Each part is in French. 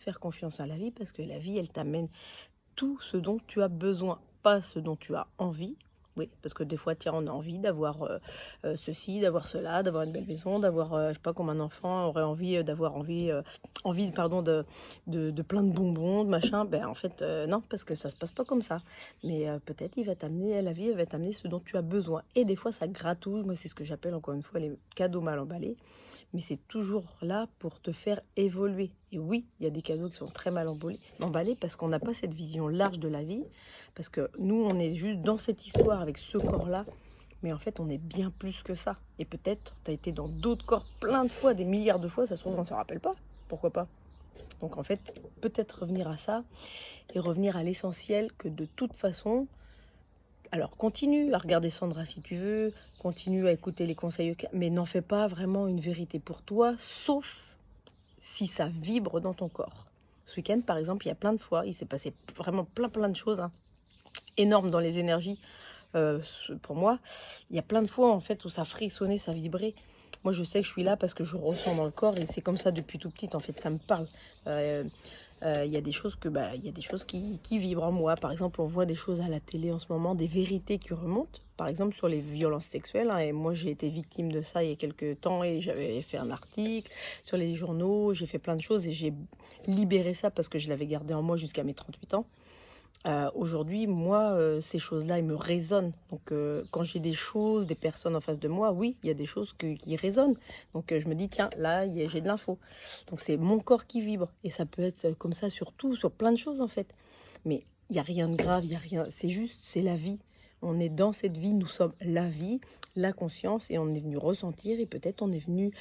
Faire confiance à la vie parce que la vie, elle t'amène tout ce dont tu as besoin, pas ce dont tu as envie. Oui, parce que des fois, tiens, on a envie d'avoir ceci, d'avoir cela, d'avoir une belle maison, d'avoir, je sais pas, comme un enfant aurait envie d'avoir envie, pardon, de plein de bonbons, de machin. Ben, en fait, non, parce que ça se passe pas comme ça. Mais peut-être, il va t'amener, la vie, elle va t'amener ce dont tu as besoin. Et des fois, ça gratouille. Moi, c'est ce que j'appelle, encore une fois, les cadeaux mal emballés. Mais c'est toujours là pour te faire évoluer. Et oui, il y a des cadeaux qui sont très mal emballés parce qu'on n'a pas cette vision large de la vie, parce que nous, on est juste dans cette histoire avec ce corps-là, mais en fait, on est bien plus que ça. Et peut-être, tu as été dans d'autres corps plein de fois, des milliards de fois, ça se trouve, on ne se rappelle pas. Pourquoi pas? Donc en fait, peut-être revenir à ça et revenir à l'essentiel que de toute façon, alors continue à regarder Sandra si tu veux, continue à écouter les conseils, mais n'en fais pas vraiment une vérité pour toi, sauf si ça vibre dans ton corps. Ce week-end, par exemple, il y a plein de fois, il s'est passé vraiment plein de choses, hein, énormes dans les énergies. Pour moi, il y a plein de fois en fait où ça frissonnait, ça vibrait. Moi, je sais que je suis là parce que je ressens dans le corps et c'est comme ça depuis tout petit. En fait, ça me parle. Euh, il y a des choses il y a des choses qui vibrent en moi. Par exemple, on voit des choses à la télé en ce moment, des vérités qui remontent. Par exemple, sur les violences sexuelles, hein, et moi, j'ai été victime de ça il y a quelques temps et j'avais fait un article sur les journaux. J'ai fait plein de choses et j'ai libéré ça parce que je l'avais gardé en moi jusqu'à mes 38 ans. Aujourd'hui, moi, ces choses-là, elles me résonnent. Donc, quand j'ai des choses, des personnes en face de moi, oui, il y a des choses qui résonnent. Donc, je me dis, tiens, là, j'ai de l'info. Donc, c'est mon corps qui vibre. Et ça peut être comme ça sur tout, sur plein de choses, en fait. Mais il n'y a rien de grave, il n'y a rien. C'est juste, c'est la vie. On est dans cette vie, nous sommes la vie, la conscience, et on est venu ressentir, et peut-être on est venu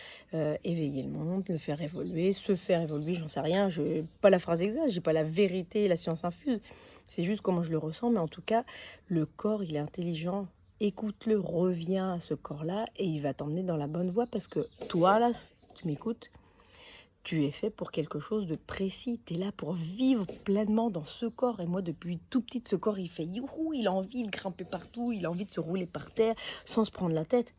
éveiller le monde, le faire évoluer, se faire évoluer, j'en sais rien, je pas la phrase exacte, j'ai pas la vérité, la science infuse, c'est juste comment je le ressens, mais en tout cas, le corps, il est intelligent. Écoute-le, reviens à ce corps-là et il va t'emmener dans la bonne voie parce que toi, là, si tu m'écoutes, tu es fait pour quelque chose de précis. Tu es là pour vivre pleinement dans ce corps. Et moi, depuis tout petit, ce corps, il fait youhou, il a envie de grimper partout, il a envie de se rouler par terre sans se prendre la tête.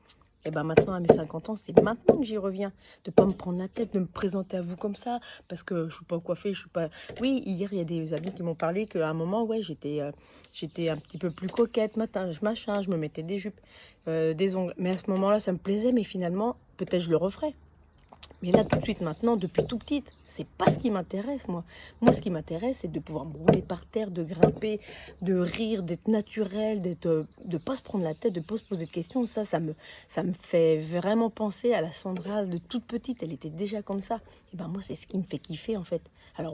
Et ben maintenant, à mes 50 ans, c'est maintenant que j'y reviens. De pas me prendre la tête, de me présenter à vous comme ça, parce que je suis pas coiffée, je suis pas... Oui, hier, il y a des amis qui m'ont parlé qu'à un moment, ouais, j'étais un petit peu plus coquette, machin, je me mettais des jupes, des ongles. Mais à ce moment-là, ça me plaisait, mais finalement, peut-être je le referai. Mais là, tout de suite, maintenant, depuis tout petite, c'est pas ce qui m'intéresse, moi. Moi, ce qui m'intéresse, c'est de pouvoir me rouler par terre, de grimper, de rire, d'être naturel, de pas se prendre la tête, de pas se poser de questions. Ça me fait vraiment penser à la Sandra de toute petite. Elle était déjà comme ça. Et ben moi, c'est ce qui me fait kiffer, en fait. Alors